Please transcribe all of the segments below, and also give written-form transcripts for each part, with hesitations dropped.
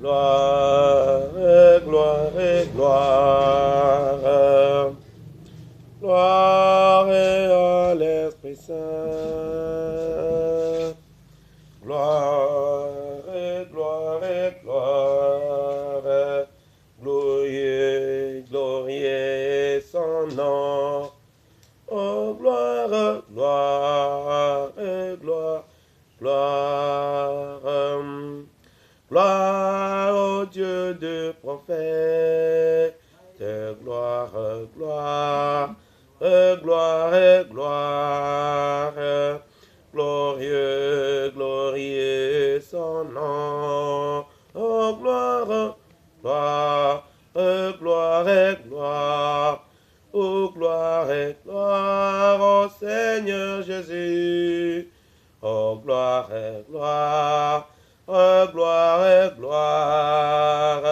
Gloire, gloire, gloire. Gloire à l'Esprit Saint. Gloire, gloire, gloire. Glorieux, glorieux son nom. Oh, gloire, gloire, gloire, gloire. Gloire au Dieu de prophète. Gloire, gloire, gloire, gloire. Glorieux, glorieux son nom. Oh, gloire, gloire, gloire, gloire. Oh, gloire, gloire au Seigneur Jésus. Oh, gloire, gloire. Oh, gloire, gloire,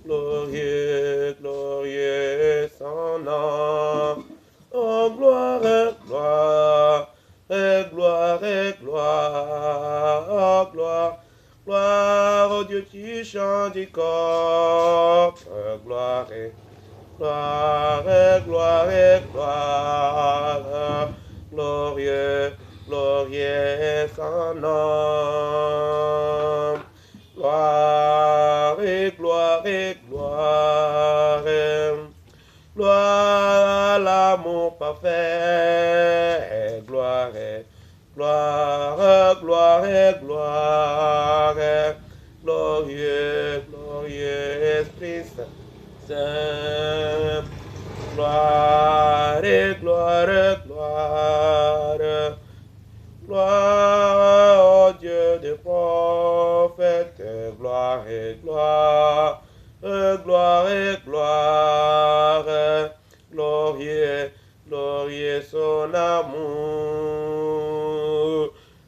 glorieux, glorieux son nom. Oh, gloire, gloire, gloire, gloire, oh, gloire, gloire au Dieu qui chante du corps. Gloire, gloire, gloire, gloire, glorieux, glorieux son nom. Gloire, gloire, gloire, gloire à l'amour parfait. Gloire, gloire, gloire, gloire, glorieux, glorieux Esprit Saint. Gloire, gloire, gloire, gloire au Dieu des prophètes. Gloire, gloire, gloire, gloire, glorieux, glorieux son amour.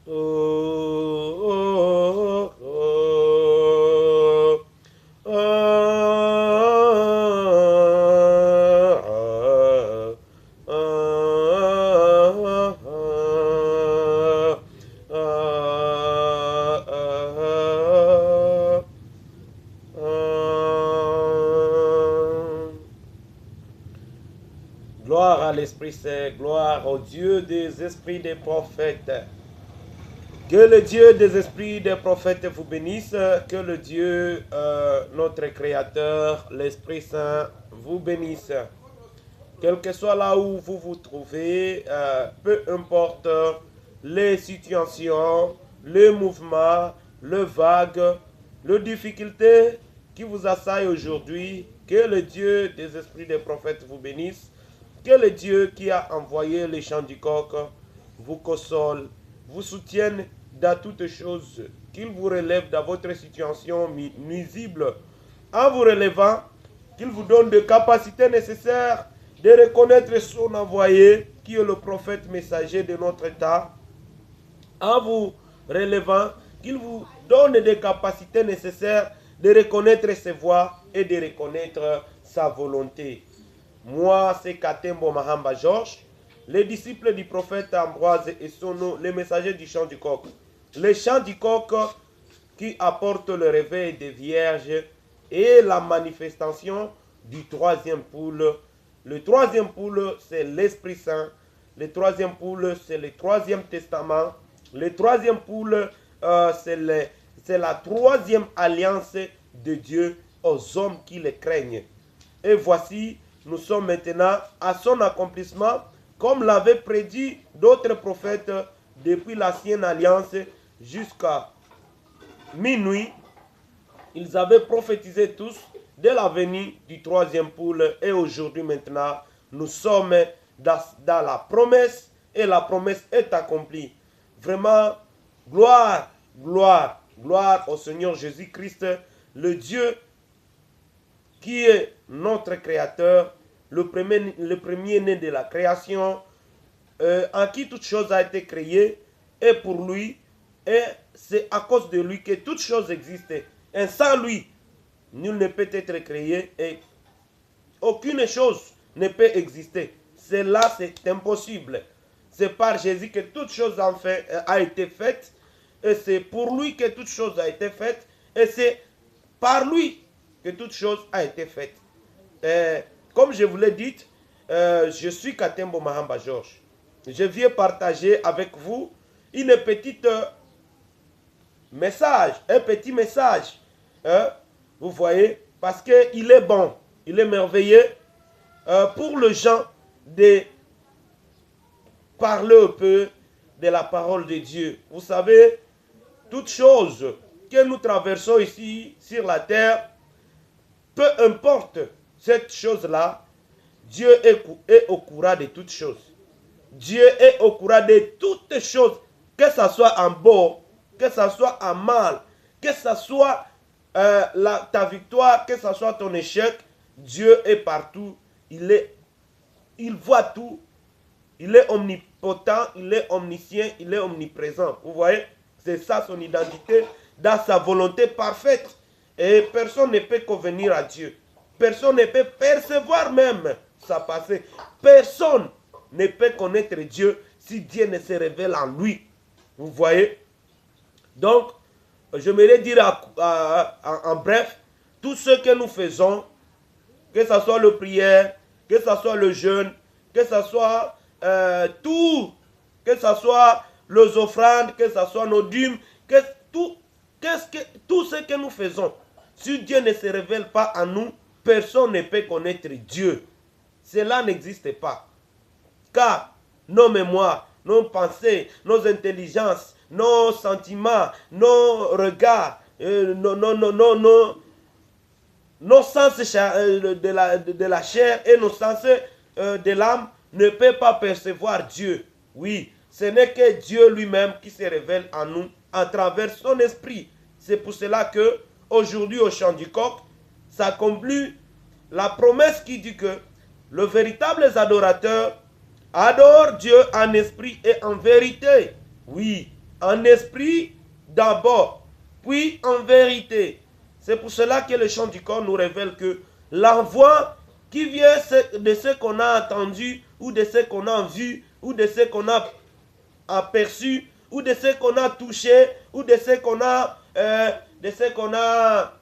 Oh, oh, oh, oh, gloire à l'Esprit Saint, gloire au Dieu des esprits des prophètes. Que le Dieu des esprits des prophètes vous bénisse, que le Dieu, notre Créateur, l'Esprit Saint, vous bénisse. Quel que soit là où vous vous trouvez, peu importe les situations, les mouvements, les vagues, les difficultés qui vous assaillent aujourd'hui, que le Dieu des esprits des prophètes vous bénisse, que le Dieu qui a envoyé les chants du coq vous console, vous soutienne dans toutes choses, qu'il vous relève dans votre situation nuisible, en vous relevant, qu'il vous donne des capacités nécessaires de reconnaître son envoyé, qui est le prophète messager de notre temps, en vous relevant, qu'il vous donne des capacités nécessaires de reconnaître ses voies et de reconnaître sa volonté. Moi, c'est Katembo Mahamba Georges, les disciples du prophète Ambroise et Sono, les messagers du chant du coq. Le chant du coq qui apporte le réveil des vierges et la manifestation du troisième poule. Le troisième poule, c'est l'Esprit Saint. Le troisième poule, c'est le troisième testament. Le troisième poule, c'est la troisième alliance de Dieu aux hommes qui le craignent. Et voici, nous sommes maintenant à son accomplissement, comme l'avaient prédit d'autres prophètes depuis l'ancienne alliance jusqu'à minuit. Ils avaient prophétisé tous de la venue du troisième poule. Et aujourd'hui maintenant, nous sommes dans la promesse et la promesse est accomplie. Vraiment, gloire, gloire, gloire au Seigneur Jésus-Christ, le Dieu qui est notre Créateur, le premier-né de la création, en qui toute chose a été créée, et pour lui, et c'est à cause de lui que toute chose existe. Et sans lui, nul ne peut être créé et aucune chose ne peut exister. Cela, c'est impossible. C'est par Jésus que toute chose a été faite, et c'est pour lui que toute chose a été faite, et c'est par lui que toute chose a été faite. Comme je vous l'ai dit, je suis Katembo Mahamba Georges. Je viens partager avec vous une petite message, un petit message. Vous voyez, parce qu'il est bon, il est merveilleux pour les gens de parler un peu de la parole de Dieu. Vous savez, toute chose que nous traversons ici sur la terre, peu importe cette chose-là, Dieu est au courant de toutes choses. Dieu est au courant de toutes choses, que ce soit en bon, que ce soit en mal, que ce soit ta victoire, que ce soit ton échec. Dieu est partout, il voit tout, il est omnipotent, il est omniscient, il est omniprésent. Vous voyez, c'est ça son identité, dans sa volonté parfaite. Et personne ne peut convenir à Dieu. Personne ne peut percevoir même sa passé. Personne ne peut connaître Dieu si Dieu ne se révèle en lui. Vous voyez? Donc, j'aimerais dire en bref, tout ce que nous faisons, que ce soit le prière, que ce soit le jeûne, que ce soit tout, que ce soit les offrandes, que ce soit nos dîmes, tout ce que nous faisons, si Dieu ne se révèle pas à nous, personne ne peut connaître Dieu. Cela n'existe pas. Car nos mémoires, nos pensées, nos intelligences, nos sentiments, nos regards, nos sens de la chair et nos sens de l'âme ne peuvent pas percevoir Dieu. Oui, ce n'est que Dieu lui-même qui se révèle en nous à travers son esprit. C'est pour cela que aujourd'hui au chant du coq s'accomplit la promesse qui dit que le véritable adorateur adore Dieu en esprit et en vérité. Oui, en esprit d'abord, puis en vérité. C'est pour cela que le chant du corps nous révèle que la voix qui vient de ce qu'on a entendu, ou de ce qu'on a vu, ou de ce qu'on a aperçu, ou de ce qu'on a touché, ou de ce qu'on a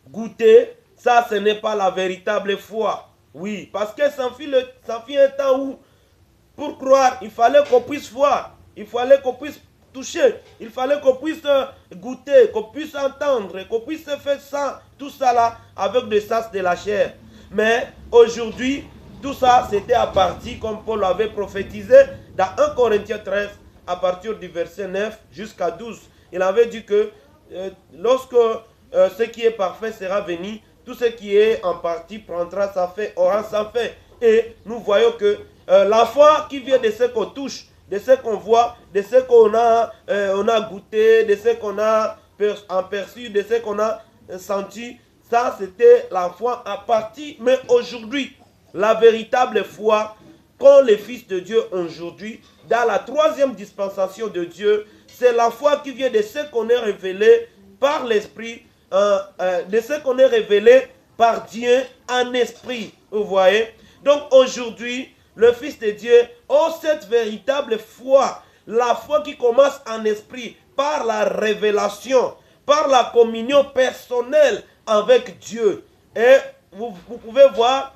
goûté, ça ce n'est pas la véritable foi. Oui, parce que ça fit un temps où, pour croire, il fallait qu'on puisse voir, il fallait qu'on puisse toucher, il fallait qu'on puisse goûter, qu'on puisse entendre, qu'on puisse faire ça, tout ça là, avec le sens de la chair. Mais aujourd'hui, tout ça, c'était à partir, comme Paul l'avait prophétisé, dans 1 Corinthiens 13, à partir du verset 9 jusqu'à 12. Il avait dit que lorsque ce qui est parfait sera venu, tout ce qui est en partie prendra sa fin, aura sa fin. Et nous voyons que la foi qui vient de ce qu'on touche, de ce qu'on voit, de ce qu'on a goûté, de ce qu'on a aperçu, de ce qu'on a senti, ça c'était la foi à partie. Mais aujourd'hui, la véritable foi qu'ont les fils de Dieu aujourd'hui, dans la troisième dispensation de Dieu, c'est la foi qui vient de ce qu'on est révélé par l'Esprit, de ce qu'on est révélé par Dieu en esprit. Vous voyez? Donc aujourd'hui, le Fils de Dieu a cette véritable foi, la foi qui commence en esprit, par la révélation, par la communion personnelle avec Dieu. Et vous pouvez voir,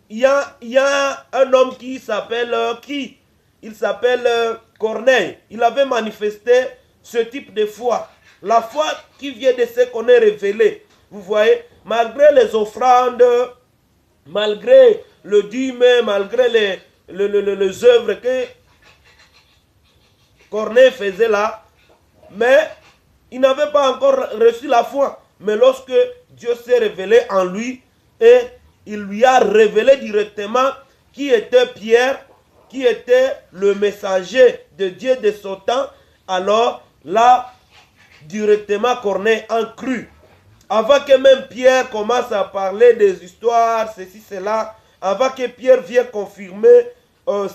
il y a un homme qui s'appelle il s'appelle Corneille. Il avait manifesté ce type de foi. La foi qui vient de ce qu'on est révélé. Vous voyez, malgré les offrandes, malgré le dîme, malgré les œuvres que Corneille faisait là, mais il n'avait pas encore reçu la foi. Mais lorsque Dieu s'est révélé en lui et il lui a révélé directement qui était Pierre, qui était le messager de Dieu de son temps, alors là, directement Corneille a cru. Avant que même Pierre commence à parler des histoires, ceci, cela, avant que Pierre vienne confirmer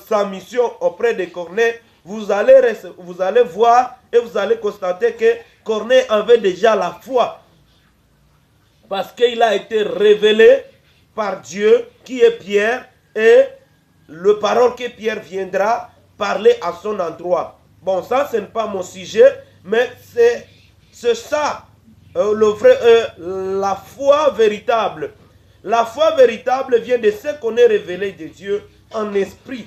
sa mission auprès de Corneille, vous allez voir et vous allez constater que Corneille avait déjà la foi. Parce qu'il a été révélé par Dieu, qui est Pierre, et le parole que Pierre viendra parler à son endroit. Bon, ça, ce n'est pas mon sujet, mais c'est ça, la foi véritable. La foi véritable vient de ce qu'on est révélé de Dieu en esprit.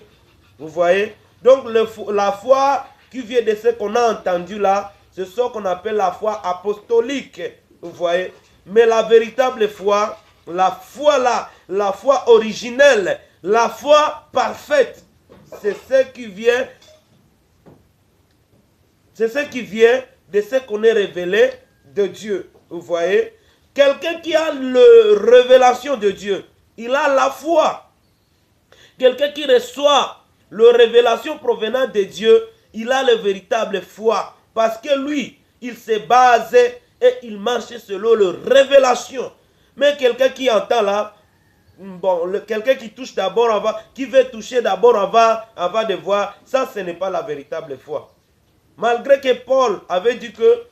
Vous voyez? Donc la foi qui vient de ce qu'on a entendu là, c'est ce qu'on appelle la foi apostolique. Vous voyez? Mais la véritable foi, la foi là, la foi originelle, la foi parfaite, c'est ce qui vient de ce qu'on est révélé de Dieu. Vous voyez? Quelqu'un qui a la révélation de Dieu, il a la foi. Quelqu'un qui reçoit la révélation provenant de Dieu, il a la véritable foi. Parce que lui, il se base et il marche selon la révélation. Mais quelqu'un qui entend là, bon, quelqu'un qui touche d'abord avant, qui veut toucher d'abord avant de voir, ça ce n'est pas la véritable foi. Malgré que Paul avait dit que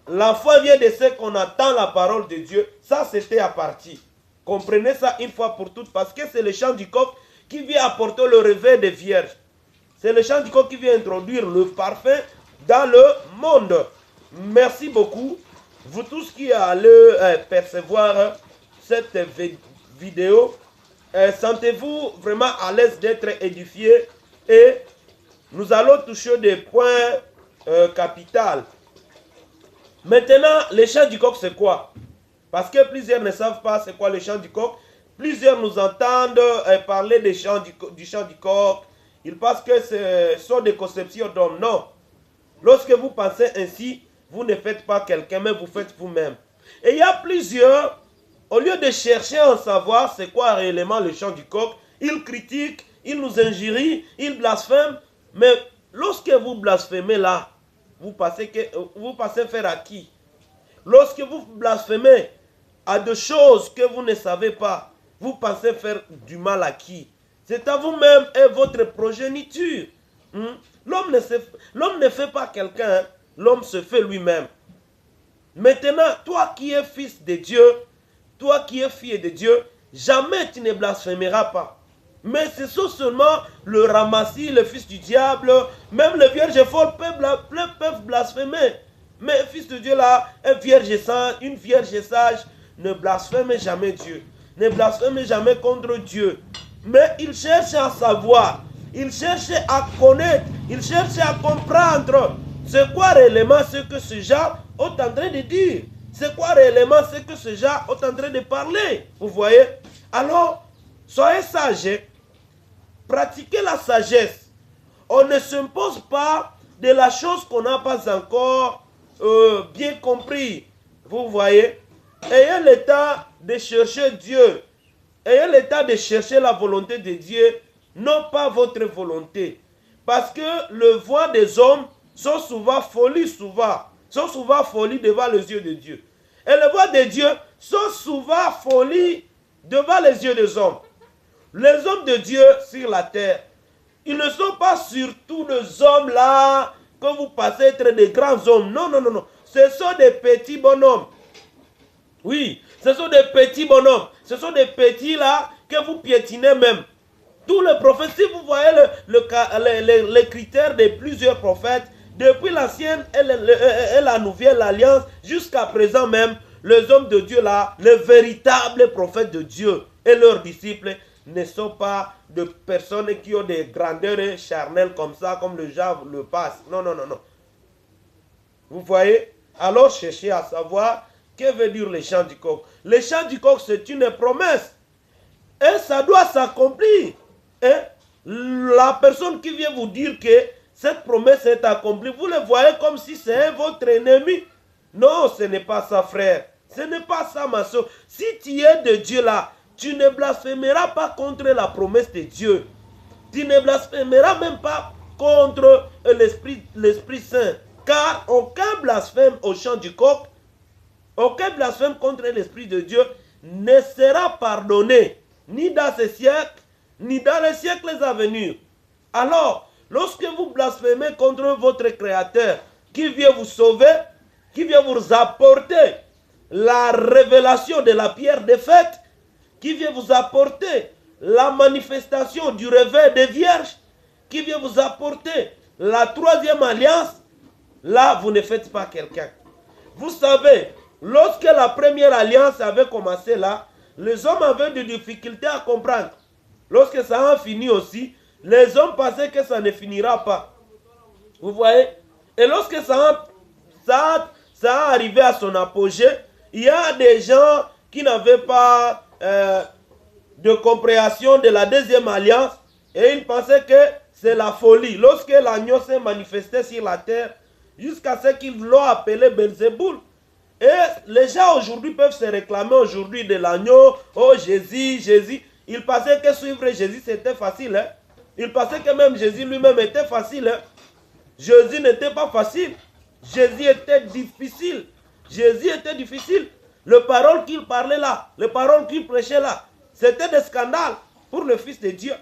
la foi vient de ce qu'on entend la parole de Dieu, ça c'était à partir. Comprenez ça une fois pour toutes, parce que c'est le chant du coq qui vient apporter le réveil des vierges. C'est le chant du coq qui vient introduire le parfum dans le monde. Merci beaucoup. Vous tous qui allez percevoir cette vidéo, sentez-vous vraiment à l'aise d'être édifiés et nous allons toucher des points capitaux. Maintenant, le chant du coq, c'est quoi? Parce que plusieurs ne savent pas c'est quoi le chant du coq. Plusieurs nous entendent parler du chant du coq. Ils pensent que ce sont des conceptions d'hommes. Non. Lorsque vous pensez ainsi, vous ne faites pas quelqu'un, mais vous faites vous-même. Et il y a plusieurs, au lieu de chercher à en savoir c'est quoi réellement le chant du coq, ils critiquent, ils nous injurient, ils blasphèment. Mais lorsque vous blasphémez là, vous passez faire à qui? Lorsque vous blasphémez à des choses que vous ne savez pas, vous pensez faire du mal à qui? C'est à vous-même et votre progéniture. L'homme ne fait pas quelqu'un, l'homme se fait lui-même. Maintenant, toi qui es fils de Dieu, toi qui es fille de Dieu, jamais tu ne blasphémeras pas. Mais c'est seulement le ramassis, le fils du diable, même les vierges folles peuvent blasphémer. Mais fils de Dieu là, une vierge sage ne blasphème jamais Dieu. Ne blasphème jamais contre Dieu. Mais il cherche à savoir, il cherche à connaître, il cherche à comprendre c'est quoi réellement ce que ce gens est en train de dire. C'est quoi réellement ce que ce gens est en train de parler. Vous voyez? Alors, soyez sages, pratiquez la sagesse. On ne s'impose pas de la chose qu'on n'a pas encore bien compris. Vous voyez? Ayez le temps de chercher Dieu. Ayez le temps de chercher la volonté de Dieu, non pas votre volonté. Parce que le voix des hommes sont souvent folies devant les yeux de Dieu. Et le voix de Dieu sont souvent folies devant les yeux des hommes. Les hommes de Dieu sur la terre, ils ne sont pas surtout des hommes là que vous pensez être des grands hommes. Non, non, non, non. Ce sont des petits bonhommes. Oui, ce sont des petits bonhommes. Ce sont des petits là que vous piétinez même. Tous les prophètes, si vous voyez les critères de plusieurs prophètes, depuis l'ancienne et la nouvelle alliance, jusqu'à présent même, les hommes de Dieu là, les véritables prophètes de Dieu et leurs disciples ne sont pas de personnes qui ont des grandeurs charnelles comme ça, comme le Jave le passe. Non, non, non, non. Vous voyez? Alors cherchez à savoir que veut dire le chant du coq. Le chant du coq, c'est une promesse. Et ça doit s'accomplir. Et la personne qui vient vous dire que cette promesse est accomplie, vous le voyez comme si c'est votre ennemi. Non, ce n'est pas ça, frère. Ce n'est pas ça, ma soeur. Si tu es de Dieu là, tu ne blasphémeras pas contre la promesse de Dieu. Tu ne blasphémeras même pas contre l'Esprit Saint. Car aucun blasphème au chant du coq, aucun blasphème contre l'Esprit de Dieu ne sera pardonné, ni dans ce siècle, ni dans les siècles à venir. Alors, lorsque vous blasphémez contre votre Créateur, qui vient vous sauver, qui vient vous apporter la révélation de la pierre des fêtes, qui vient vous apporter la manifestation du réveil des vierges, qui vient vous apporter la troisième alliance, là, vous ne faites pas quelqu'un. Vous savez, lorsque la première alliance avait commencé là, les hommes avaient des difficultés à comprendre. Lorsque ça a fini aussi, les hommes pensaient que ça ne finira pas. Vous voyez? Et lorsque ça a arrivé à son apogée, il y a des gens qui n'avaient pas de compréhension de la deuxième alliance et ils pensaient que c'est la folie. Lorsque l'agneau s'est manifesté sur la terre, jusqu'à ce qu'ils l'ont appelé Belzéboul. Et les gens aujourd'hui peuvent se réclamer aujourd'hui de l'agneau. Oh Jésus, Jésus. Ils pensaient que suivre Jésus c'était facile. Hein? Ils pensaient que même Jésus lui-même était facile. Hein? Jésus n'était pas facile. Jésus était difficile. Jésus était difficile. Les paroles qu'il parlait là, les paroles qu'il prêchait là, c'était des scandales pour le Fils de Dieu.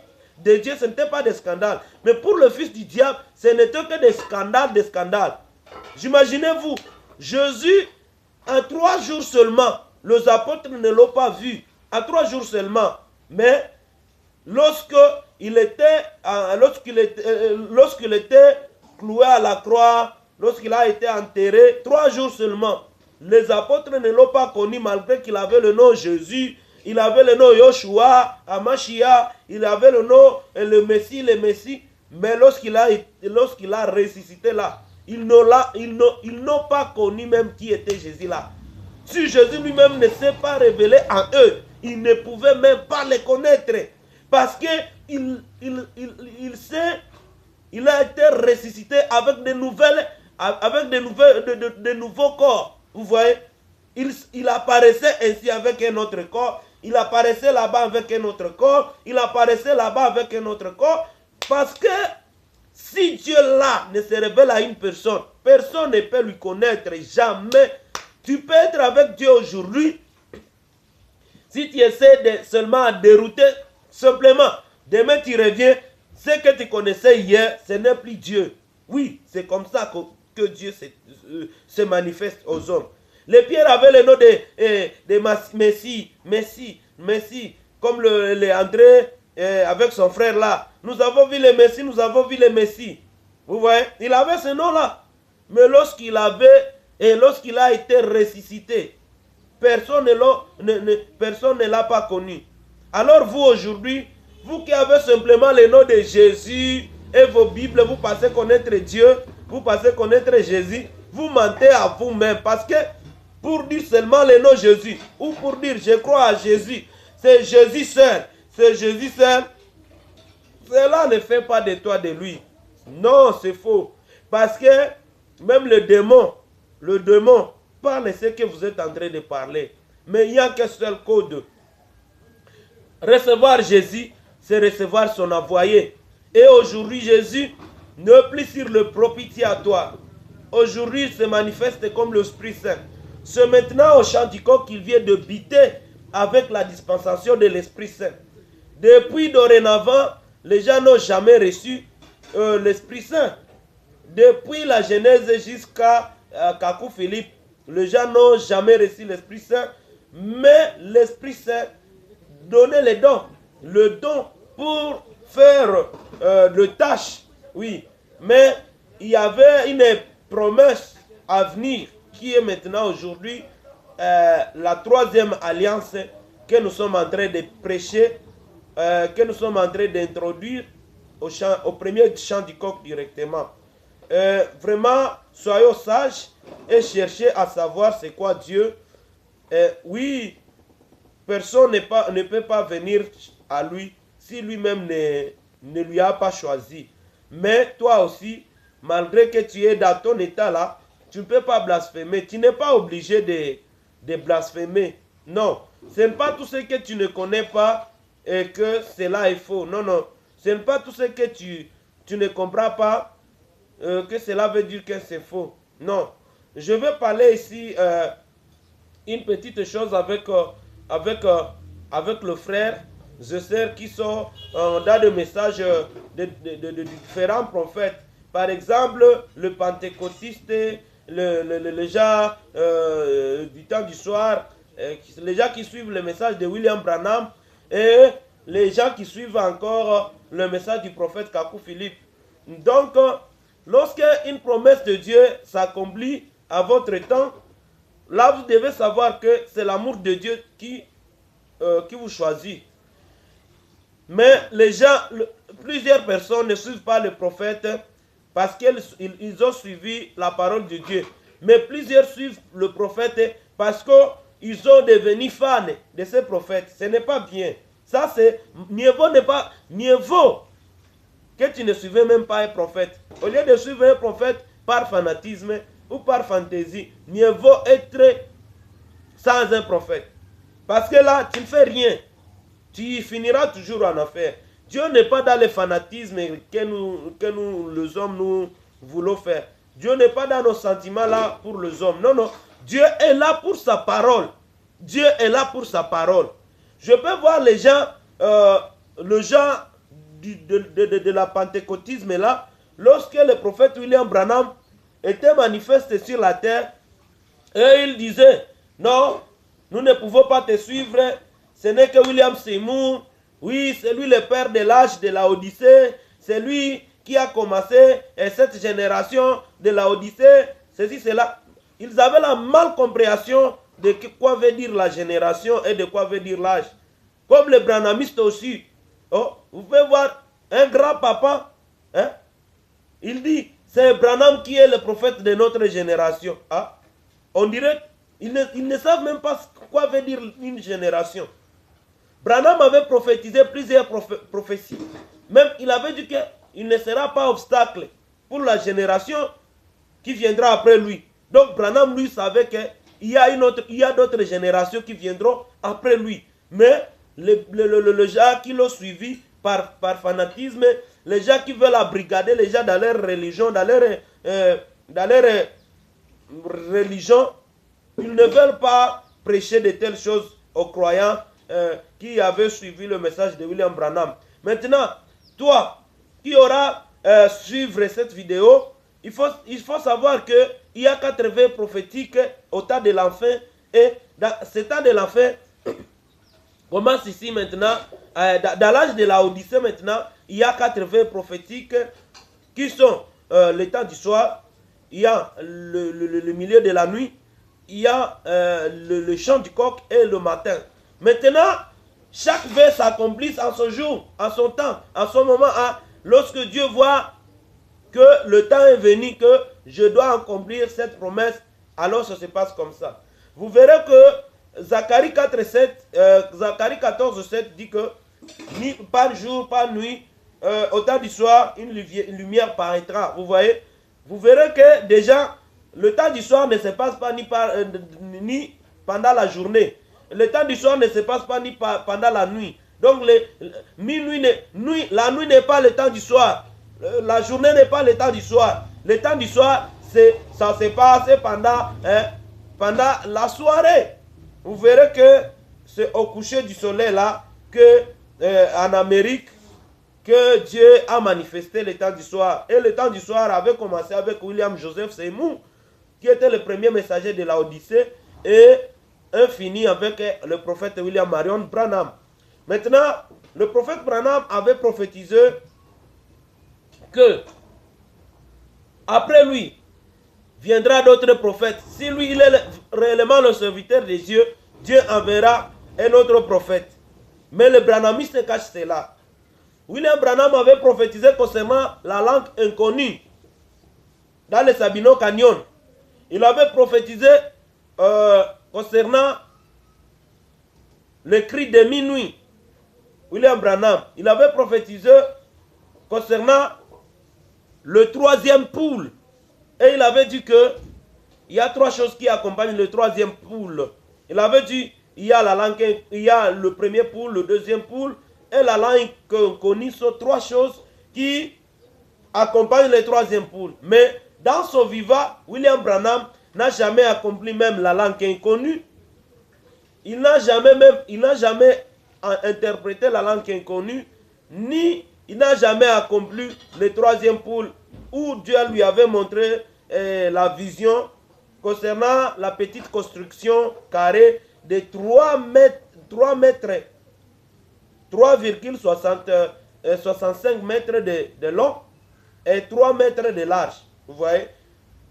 De Dieu, ce n'était pas des scandales. Mais pour le Fils du diable, ce n'était que des scandales, des scandales. Imaginez-vous, Jésus, en 3 jours seulement, les apôtres ne l'ont pas vu. En 3 jours seulement. Mais lorsqu'il était cloué à la croix, lorsqu'il a été enterré, 3 jours seulement, les apôtres ne l'ont pas connu malgré qu'il avait le nom Jésus, il avait le nom Yoshua, Amashia, il avait le nom le Messie. Mais lorsqu'il a ressuscité là, ils n'ont pas connu même qui était Jésus là. Si Jésus lui-même ne s'est pas révélé en eux, ils ne pouvaient même pas les connaître. Parce qu'il a été ressuscité avec de nouveaux corps. Vous voyez, il apparaissait ainsi avec un autre corps. Il apparaissait là-bas avec un autre corps. Il apparaissait là-bas avec un autre corps. Parce que si Dieu là ne se révèle à une personne, personne ne peut lui connaître jamais. Tu peux être avec Dieu aujourd'hui. Si tu essaies seulement de dérouter, simplement, demain tu reviens, ce que tu connaissais hier, ce n'est plus Dieu. Oui, c'est comme ça que Dieu se manifeste aux hommes. Les pierres avaient le nom de Messie, comme les André avec son frère là. Nous avons vu le Messie, nous avons vu le Messie. Vous voyez, il avait ce nom-là. Mais lorsqu'il a été ressuscité, personne ne l'a pas connu. Alors vous aujourd'hui, vous qui avez simplement le nom de Jésus et vos Bibles, vous pensez connaître Dieu, vous pensez connaître Jésus, vous mentez à vous-même parce que pour dire seulement le nom Jésus ou pour dire je crois à Jésus, c'est Jésus seul, c'est Jésus seul, cela ne fait pas de toi de lui. Non, c'est faux. Parce que même le démon parle ce que vous êtes en train de parler. Mais il n'y a qu'un seul code. Recevoir Jésus, c'est recevoir son envoyé. Et aujourd'hui, Jésus n'est plus sur le propitiatoire. Aujourd'hui, il se manifeste comme l'Esprit Saint. C'est maintenant au chant du coq qu'il vient de biter avec la dispensation de l'Esprit Saint. Depuis dorénavant, les gens n'ont jamais reçu l'Esprit Saint. Depuis la Genèse jusqu'à Kakou Philippe, les gens n'ont jamais reçu l'Esprit Saint. Mais l'Esprit Saint donnait les dons. Le don pour faire le tâche. Oui. Mais il y avait une promesse à venir qui est maintenant aujourd'hui la 3e alliance que nous sommes en train de prêcher, que nous sommes en train d'introduire au premier chant du coq directement. Vraiment, soyons sages et cherchez à savoir c'est quoi Dieu. Oui, personne ne peut pas venir à lui si lui-même ne lui a pas choisi. Mais toi aussi, malgré que tu es dans ton état là, tu ne peux pas blasphémer. Tu n'es pas obligé de blasphémer. Non, ce n'est pas tout ce que tu ne connais pas et que cela est faux. Non, non. Ce n'est pas tout ce que tu ne comprends pas que cela veut dire que c'est faux. Non. Je vais parler ici une petite chose avec le frère Zesser qui sont dans des messages de différents prophètes. Par exemple, le pentecôtiste, les gens du temps du soir, les gens qui suivent le message de William Branham et les gens qui suivent encore le message du prophète Kakou Philippe. Donc, lorsque une promesse de Dieu s'accomplit à votre temps, là vous devez savoir que c'est l'amour de Dieu qui vous choisit. Mais les gens, plusieurs personnes ne suivent pas le prophète parce qu'ils ont suivi la parole de Dieu. Mais plusieurs suivent le prophète parce qu'ils ont devenu fans de ce prophète. Ce n'est pas bien. Ça, c'est mieux vaut que tu ne suivais même pas un prophète. Au lieu de suivre un prophète par fanatisme ou par fantaisie, mieux vaut être sans un prophète. Parce que là, tu ne fais rien. Tu finiras toujours en affaire. Dieu n'est pas dans le fanatisme que nous, les hommes, nous voulons faire. Dieu n'est pas dans nos sentiments là pour les hommes. Non, non. Dieu est là pour sa parole. Dieu est là pour sa parole. Je peux voir les gens de la pentecôtisme là, lorsque le prophète William Branham était manifesté sur la terre, et il disait, non, nous ne pouvons pas te suivre, ce n'est que William Seymour, oui, c'est lui le père de l'âge de la Odyssée, c'est lui qui a commencé cette génération de la Odyssée, ceci, cela. Ils avaient la malcompréhension de quoi veut dire la génération et de quoi veut dire l'âge. Comme les branhamistes aussi. Oh, vous pouvez voir un grand-papa, hein? Il dit, c'est Branham qui est le prophète de notre génération. Ah, on dirait qu'ils ne savent même pas quoi veut dire une génération. Branham avait prophétisé plusieurs prophéties. Même il avait dit qu'il ne sera pas obstacle pour la génération qui viendra après lui. Donc Branham lui savait qu'il y a d'autres générations qui viendront après lui. Mais les gens qui l'ont suivi par fanatisme, les gens qui veulent abrigader les gens dans leur religion, dans leur religion, ils ne veulent pas prêcher de telles choses aux croyants qui avaient suivi le message de William Branham. Maintenant, toi qui auras suivre cette vidéo, il faut savoir qu'il y a 80 prophétiques au temps de l'enfer. Et dans ce temps de l'enfer, commence ici maintenant, dans l'âge de la Odyssée maintenant, il y a 80 prophétiques qui sont le temps du soir, il y a le milieu de la nuit, il y a le chant du coq et le matin. Maintenant, chaque vœu s'accomplit en son jour, en son temps, en son moment. Lorsque Dieu voit que le temps est venu, que je dois accomplir cette promesse, alors ça se passe comme ça. Vous verrez que Zacharie 14:7 dit que ni par jour, par nuit, au temps du soir, une lumière paraîtra. Vous voyez? Vous verrez que déjà, le temps du soir ne se passe pas ni pendant la journée. Le temps du soir ne se passe pas ni pendant la nuit. Donc, la nuit n'est pas le temps du soir. La journée n'est pas le temps du soir. Le temps du soir, ça se passe pendant la soirée. Vous verrez que c'est au coucher du soleil là, en Amérique, que Dieu a manifesté le temps du soir. Et le temps du soir avait commencé avec William Joseph Seymour, qui était le premier messager de la Odyssée, et fini avec le prophète William Marion Branham. Maintenant, le prophète Branham avait prophétisé que après lui viendra d'autres prophètes. Si lui il est réellement le serviteur de Dieu, Dieu enverra un autre prophète. Mais le branhamistes cache cela. William Branham avait prophétisé concernant la langue inconnue dans le Sabino Canyon. Il avait prophétisé concernant le cri de minuit. William Branham, il avait prophétisé concernant le troisième poule. Et il avait dit que il y a trois choses qui accompagnent le troisième poule. Il avait dit il y a la langue, il y a le premier poule, le deuxième poule et la langue connue sont trois choses qui accompagnent le troisième poule. Mais dans son vivant, William Branham n'a jamais accompli même la langue inconnue. Il n'a jamais interprété la langue inconnue, ni il n'a jamais accompli le troisième poule où Dieu lui avait montré la vision concernant la petite construction carrée de 3,65 mètres de long et 3 mètres de large. Vous voyez?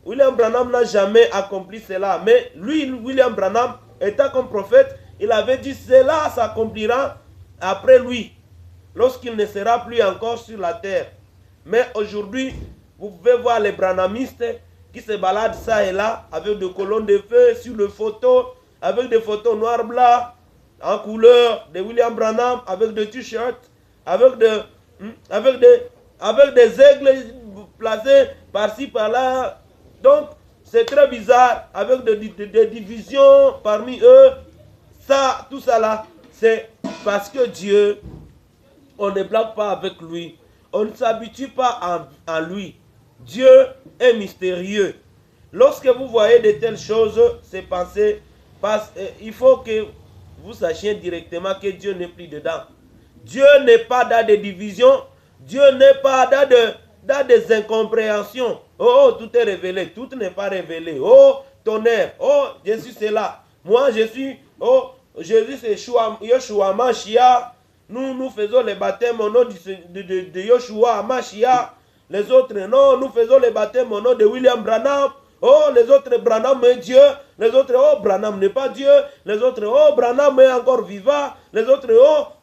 William Branham n'a jamais accompli cela. Mais lui, William Branham, étant comme prophète, il avait dit cela s'accomplira après lui, lorsqu'il ne sera plus encore sur la terre. Mais aujourd'hui, vous pouvez voir les branhamistes qui se baladent ça et là avec des colonnes de feu sur les photos, avec des photos noir-blanc, en couleur de William Branham, avec des t-shirts, avec des aigles placés par-ci, par-là. Donc, c'est très bizarre, avec des divisions parmi eux. Ça, tout ça là, c'est parce que Dieu, on ne blague pas avec lui. On ne s'habitue pas à lui. Dieu est mystérieux. Lorsque vous voyez de telles choses, c'est pensé, il faut que vous sachiez directement que Dieu n'est plus dedans. Dieu n'est pas dans des divisions. Dieu n'est pas dans des incompréhensions. Oh, tout est révélé. Tout n'est pas révélé. Oh, tonnerre. Oh, Jésus c'est là. Moi, je suis... Oh, Jésus c'est Yeshua Mashiach. Nous faisons les baptêmes au nom de Yeshua Mashiach. Les autres, non, nous faisons les baptêmes au nom de William Branham. Oh, les autres, Branham est Dieu. Les autres, oh, Branham n'est pas Dieu. Les autres, oh, Branham est encore vivant. Les autres,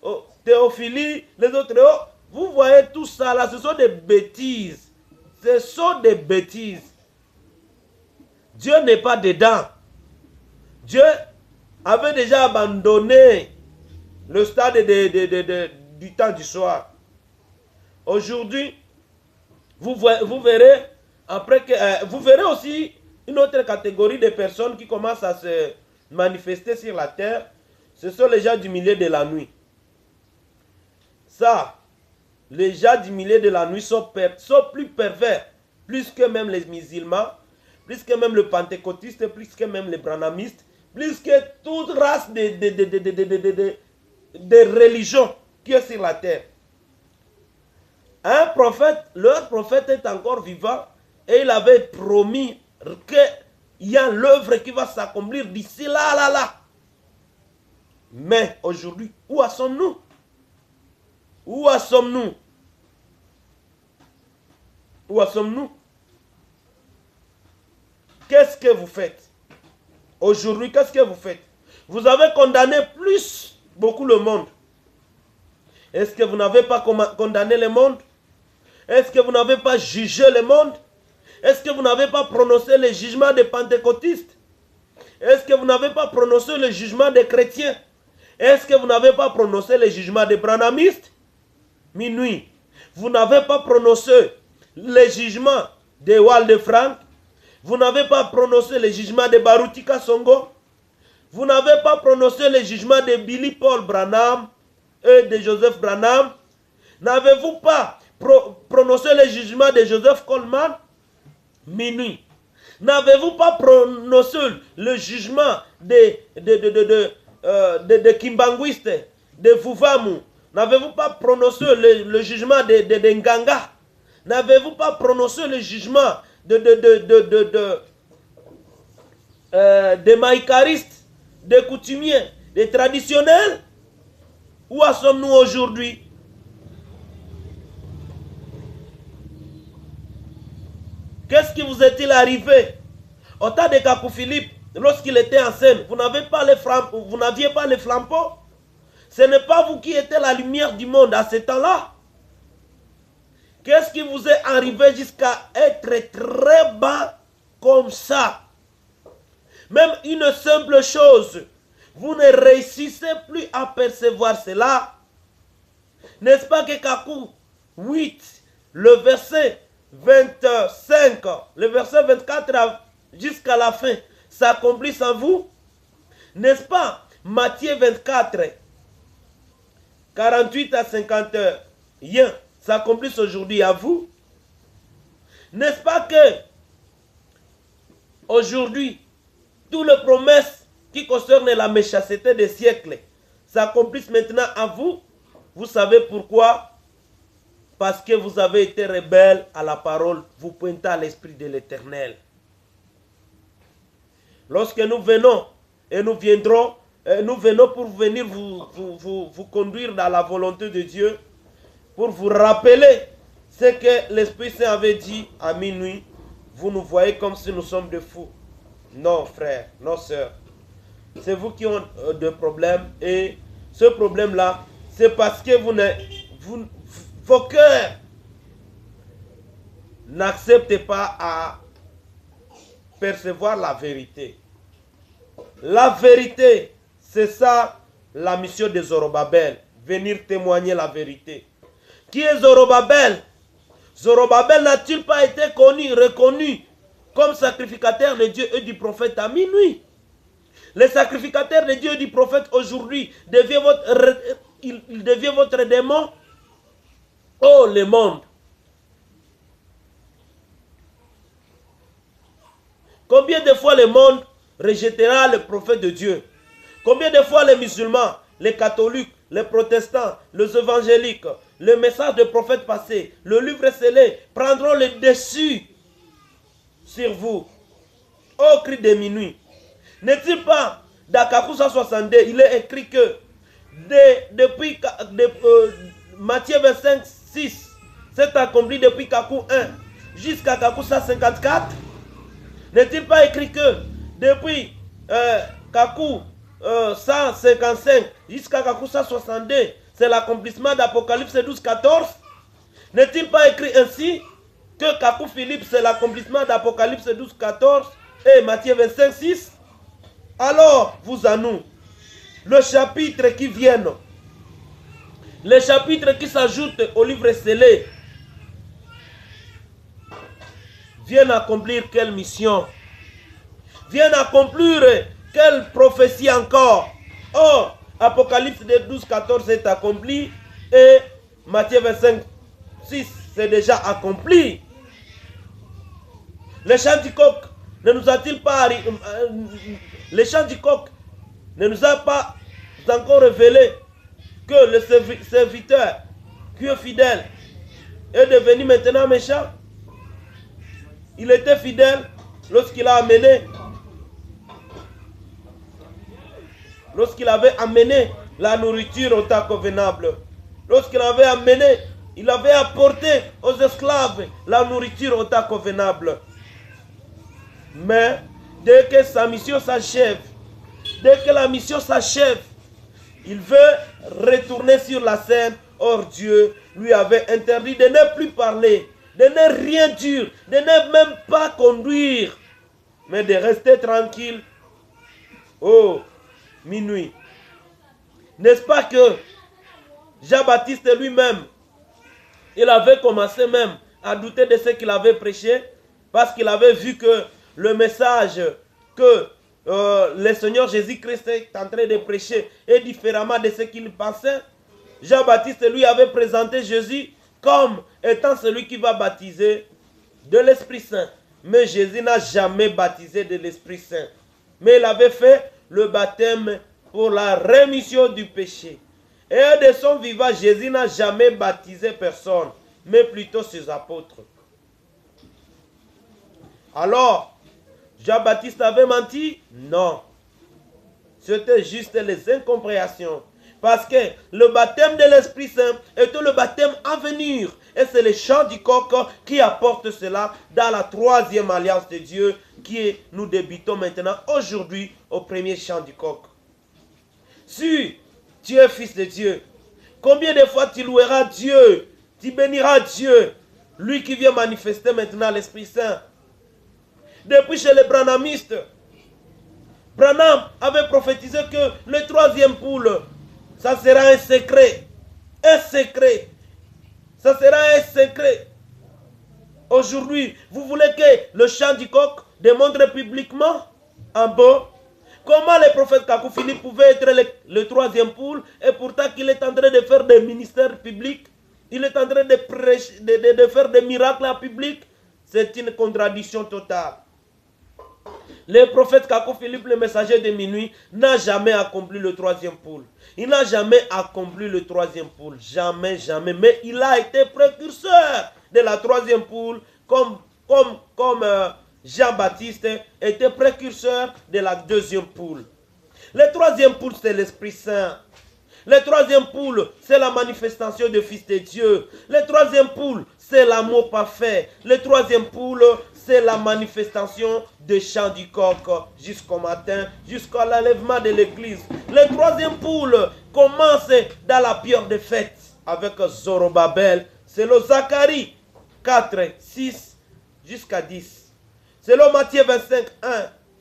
oh, Théophilie. Les autres, oh, vous voyez tout ça là, ce sont des bêtises. Ce sont des bêtises. Dieu n'est pas dedans. Dieu avait déjà abandonné le stade du temps du soir. Aujourd'hui, vous verrez, après que, vous verrez aussi une autre catégorie de personnes qui commencent à se manifester sur la terre. Ce sont les gens du milieu de la nuit. Ça, les gens du milieu de la nuit sont plus pervers, plus que même les musulmans, plus que même les pentecôtistes, plus que même les branhamistes, plus que toute race de religions qui est sur la terre. Un prophète, leur prophète est encore vivant et il avait promis qu'il y a l'œuvre qui va s'accomplir d'ici là. Mais aujourd'hui, où sommes-nous? Où sommes-nous? Où sommes-nous? Qu'est-ce que vous faites? Aujourd'hui, qu'est-ce que vous faites? Vous avez condamné beaucoup le monde. Est-ce que vous n'avez pas condamné le monde? Est-ce que vous n'avez pas jugé le monde? Est-ce que vous n'avez pas prononcé le jugement des pentecôtistes? Est-ce que vous n'avez pas prononcé le jugement des chrétiens? Est-ce que vous n'avez pas prononcé le jugement des branhamistes? Minuit. Vous n'avez pas prononcé le jugement de Walde Frank? Vous n'avez pas prononcé le jugement de Barutika Songo? Vous n'avez pas prononcé le jugement de Billy Paul Branham et de Joseph Branham? N'avez-vous pas prononcé le jugement de Joseph Coleman? Minuit. N'avez-vous pas prononcé le jugement de Kimbanguiste, de Vuvamu? N'avez-vous pas prononcé le jugement de Nganga? N'avez-vous pas prononcé le jugement des maïkaristes, des coutumiers, des traditionnels? Où sommes-nous aujourd'hui? Qu'est-ce qui vous est-il arrivé? Au temps de Kakou Philippe, lorsqu'il était en scène, vous n'aviez pas les flambeaux? Ce n'est pas vous qui étiez la lumière du monde à ce temps-là? Qu'est-ce qui vous est arrivé jusqu'à être très bas comme ça? Même une simple chose, vous ne réussissez plus à percevoir cela. N'est-ce pas que Kakou 8, le verset 25, le verset 24 jusqu'à la fin, s'accomplissent en vous? N'est-ce pas? Matthieu 24, 48 à 51, s'accomplissent aujourd'hui à vous? N'est-ce pas que aujourd'hui, toutes les promesses qui concernent la méchanceté des siècles s'accomplissent maintenant à vous? Vous savez pourquoi? Parce que vous avez été rebelles à la parole, vous pointez à l'Esprit de l'Éternel. Lorsque nous venons, et nous venons pour venir vous conduire dans la volonté de Dieu, pour vous rappeler ce que l'Esprit Saint avait dit à minuit, vous nous voyez comme si nous sommes des fous. Non, frères, non, sœurs. C'est vous qui avez des problèmes. Et ce problème-là, c'est parce que vos cœurs n'acceptent pas à percevoir la vérité. La vérité, c'est ça la mission de Zorobabel. Venir témoigner la vérité. Qui est Zorobabel? Zorobabel n'a-t-il pas été reconnu comme sacrificateur de Dieu et du prophète à minuit? Le sacrificateur de Dieu et du prophète aujourd'hui devient votre démon. Oh, le monde. Combien de fois le monde rejettera le prophète de Dieu? Combien de fois les musulmans, les catholiques, les protestants, les évangéliques, le message de prophète passé, le livre scellé prendront le dessus sur vous? Au cri de minuit. N'est-il pas dans Kakusa 62, il est écrit que depuis Matthieu 25, 6, c'est accompli depuis Kakou 1 jusqu'à Kakusa 54? N'est-il pas écrit que depuis Kakou 155 jusqu'à Kakou 162, c'est l'accomplissement d'Apocalypse 12, 14? N'est-il pas écrit ainsi que Kakou Philippe, c'est l'accomplissement d'Apocalypse 12, 14 et Matthieu 25, 6? Alors, vous à nous, le chapitre qui viennent, les chapitres qui s'ajoutent au livre scellé, viennent accomplir quelle mission? Viennent accomplir quelle prophétie encore? Oh, Apocalypse 12, 14 est accompli et Matthieu 25, 6 c'est déjà accompli. Le chant du coq ne nous a-t-il pas... Le chant du coq ne nous a pas encore révélé que le serviteur qui est fidèle est devenu maintenant méchant? Il était fidèle lorsqu'il avait amené la nourriture au temps convenable. Lorsqu'il avait amené, il avait apporté aux esclaves la nourriture au temps convenable. Mais dès que sa mission s'achève, dès que la mission s'achève, il veut retourner sur la scène. Or Dieu lui avait interdit de ne plus parler, de ne rien dire, de ne même pas conduire, mais de rester tranquille. Oh, minuit. N'est-ce pas que Jean-Baptiste lui-même, il avait commencé même à douter de ce qu'il avait prêché, parce qu'il avait vu que le message que le Seigneur Jésus-Christ est en train de prêcher est différemment de ce qu'il pensait. Jean-Baptiste lui avait présenté Jésus comme étant celui qui va baptiser de l'Esprit Saint. Mais Jésus n'a jamais baptisé de l'Esprit Saint. Mais il avait fait le baptême pour la rémission du péché. Et de son vivant, Jésus n'a jamais baptisé personne, mais plutôt ses apôtres. Alors, Jean-Baptiste avait menti? Non. C'était juste les incompréhensions. Parce que le baptême de l'Esprit Saint était le baptême à venir. Et c'est le chant du coq qui apporte cela dans la troisième alliance de Dieu nous débutons maintenant aujourd'hui au premier chant du coq. Si tu es fils de Dieu, combien de fois tu loueras Dieu, tu béniras Dieu, lui qui vient manifester maintenant l'Esprit Saint? Depuis chez les branhamistes, Branham avait prophétisé que le troisième poule, ça sera un secret. Un secret. Ça sera un secret. Aujourd'hui, vous voulez que le chant du coq démontre publiquement en beau? Comment le prophète Kakou Philippe pouvait être le troisième poule et pourtant qu'il est en train de faire des ministères publics? Il est en train de prêcher, de faire des miracles en public? C'est une contradiction totale. Le prophète Kakou Philippe, le messager de minuit, n'a jamais accompli le troisième poule. Il n'a jamais accompli le troisième poule. Jamais, jamais. Mais il a été précurseur de la troisième poule, comme Jean-Baptiste était précurseur de la deuxième poule. Le troisième poule, c'est l'Esprit Saint. Le troisième poule, c'est la manifestation du Fils de Dieu. Le troisième poule, c'est l'amour parfait. Le troisième poule, c'est la manifestation des chants du coq jusqu'au matin, jusqu'à l'enlèvement de l'église. Le troisième poule commence dans la période de fête avec Zorobabel. C'est le Zacharie 4, 6 jusqu'à 10. C'est le Matthieu 25, 1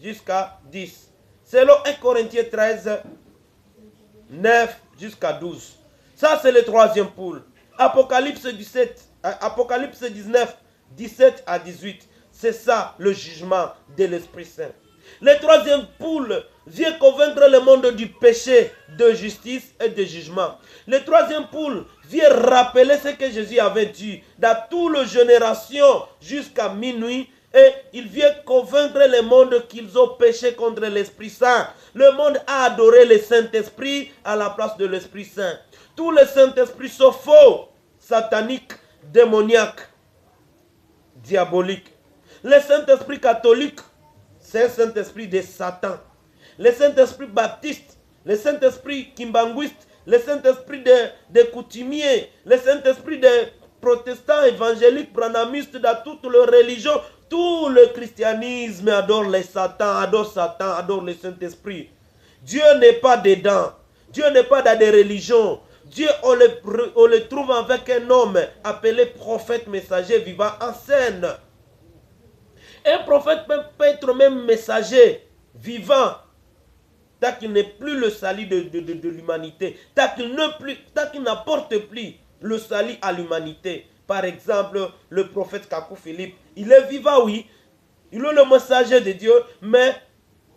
jusqu'à 10. C'est le 1 Corinthiens 13, 9 jusqu'à 12. Ça, c'est le troisième poule. Apocalypse 19, 17 à 18. C'est ça le jugement de l'Esprit Saint. Le troisième poule vient convaincre le monde du péché, de justice et de jugement. Le troisième poule vient rappeler ce que Jésus avait dit dans toutes les générations jusqu'à minuit. Et il vient convaincre le monde qu'ils ont péché contre l'Esprit Saint. Le monde a adoré le Saint-Esprit à la place de l'Esprit Saint. Tous les Saint-Esprits sont faux, sataniques, démoniaques, diaboliques. Le Saint-Esprit catholique, c'est un Saint-Esprit de Satan. Le Saint-Esprit baptiste, le Saint-Esprit kimbanguiste, le Saint-Esprit des coutumiers, le Saint-Esprit des protestants, évangéliques, branhamistes, dans toutes les religions, tout le christianisme adore les Satan, adore le Saint-Esprit. Dieu n'est pas dedans. Dieu n'est pas dans des religions. Dieu, on le trouve avec un homme appelé prophète messager vivant en scène. Un prophète peut être même messager vivant, tant qu'il n'est plus le salut de l'humanité, tant qu'il n'apporte plus le salut à l'humanité. Par exemple, le prophète Kakou Philippe, il est vivant, oui. Il est le messager de Dieu, mais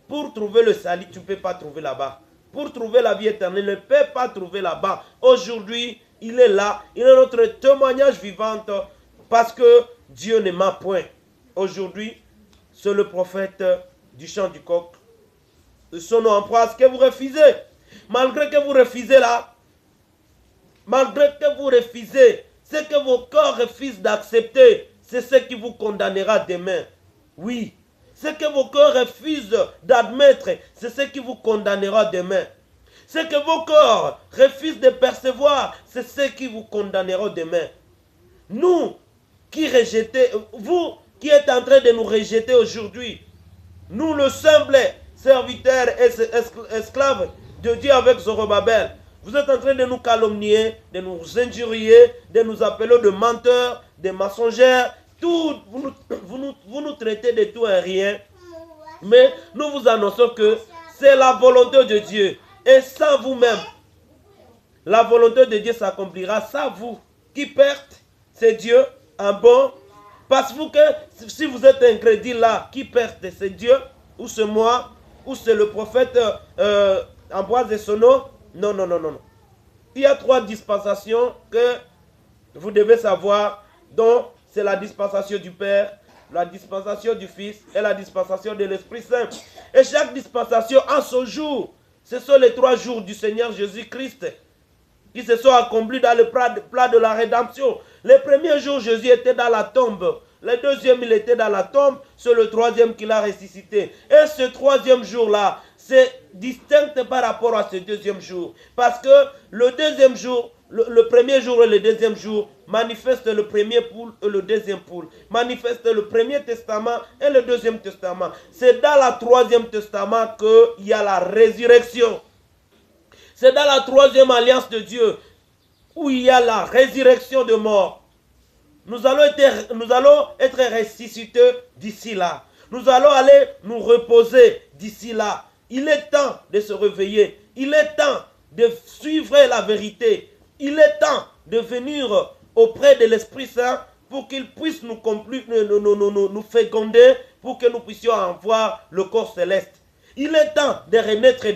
pour trouver le salut, tu ne peux pas trouver là-bas. Pour trouver la vie éternelle, ne peut pas trouver là-bas. Aujourd'hui, il est là. Il est notre témoignage vivant parce que Dieu ne ment point. Aujourd'hui, c'est le prophète du chant du coq. Son nom en proie, que vous refusez. Malgré que vous refusez là, malgré que vous refusez, ce que vos corps refusent d'accepter, c'est ce qui vous condamnera demain. Oui. Ce que vos corps refusent d'admettre, c'est ce qui vous condamnera demain. Ce que vos corps refusent de percevoir, c'est ce qui vous condamnera demain. Nous qui rejetons, vous qui êtes en train de nous rejeter aujourd'hui, nous le simple serviteurs et esclaves de Dieu avec Zorobabel, vous êtes en train de nous calomnier, de nous injurier, de nous appeler de menteurs, de mensongères. Tout, vous nous traitez de tout et rien. Mais nous vous annonçons que c'est la volonté de Dieu. Et sans vous-même, la volonté de Dieu s'accomplira. Sans vous qui perdez, c'est Dieu en bon. Parce que si vous êtes incrédule là, qui perd, c'est Dieu, ou c'est moi, ou c'est le prophète Ambroise de Sono. Non. Il y a 3 dispensations que vous devez savoir, dont c'est la dispensation du Père, la dispensation du Fils et la dispensation de l'Esprit Saint. Et chaque dispensation en ce jour, ce sont les 3 jours du Seigneur Jésus-Christ qui se sont accomplis dans le plat de la rédemption. Le premier jour, Jésus était dans la tombe. Le deuxième, il était dans la tombe. C'est le troisième qu'il a ressuscité. Et ce troisième jour-là, c'est distinct par rapport à ce deuxième jour. Parce que le deuxième jour, le premier jour et le deuxième jour manifestent le premier poule et le deuxième poule. Manifestent le premier testament et le deuxième testament. C'est dans le troisième testament qu'il y a la résurrection. C'est dans la troisième alliance de Dieu où il y a la résurrection de mort. Nous allons être ressuscités d'ici là. Nous allons aller nous reposer d'ici là. Il est temps de se réveiller. Il est temps de suivre la vérité. Il est temps de venir auprès de l'Esprit Saint pour qu'il puisse nous féconder, pour que nous puissions avoir le corps céleste. Il est temps de renaître